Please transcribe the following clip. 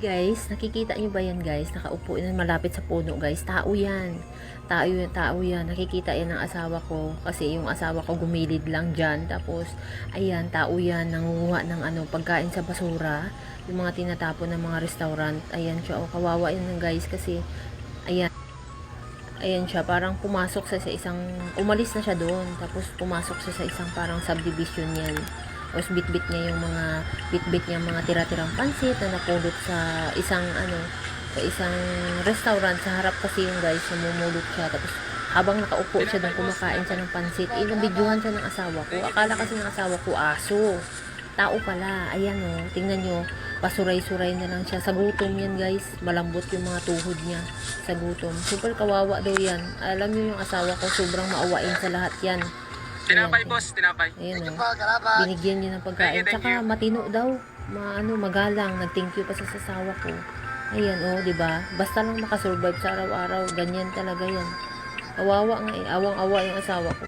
Guys, nakikita nyo ba yan guys? Nakaupo yan malapit sa puno guys. Tao yan. Tao yan, tao yan. Nakikita yan ng asawa ko. Kasi yung asawa ko gumilid lang dyan. Tapos, ayan, tao yan. Nangunguha ng pagkain sa basura. Yung mga tinatapon ng mga restaurant. Ayan siya. O, kawawa yan guys. Kasi, ayan. Ayan siya. Parang pumasok siya sa isang, umalis na siya doon. Tapos, pumasok siya sa isang parang subdivision yan. Tapos bitbit niya yung mga mga tira-tirang pansit na napulot sa isang sa isang restaurant sa harap kasi yung guys namumulot siya. Tapos habang nakaupo siya doon kumakain siya ng pansit, inabidyohan siya ng asawa ko. Akala kasi ng asawa ko aso. Tao pala. Ayan oh, tingnan nyo. Pasuray-suray na lang siya. Sa gutom yan guys. Malambot yung mga tuhod niya. Sa gutom. Super kawawa daw yan. Alam nyo yung asawa ko sobrang maawain sa lahat yan. Tinapay, boss, tinapay. Ayan o. Binigyan niya ng pagkain. Tsaka matino daw. Magalang. Nag-thank you pa sa sasawa ko. Ayan o, diba? Basta lang makasurvive sa araw-araw. Ganyan talaga yan. Kawawa nga eh. Awang-awa yung asawa ko.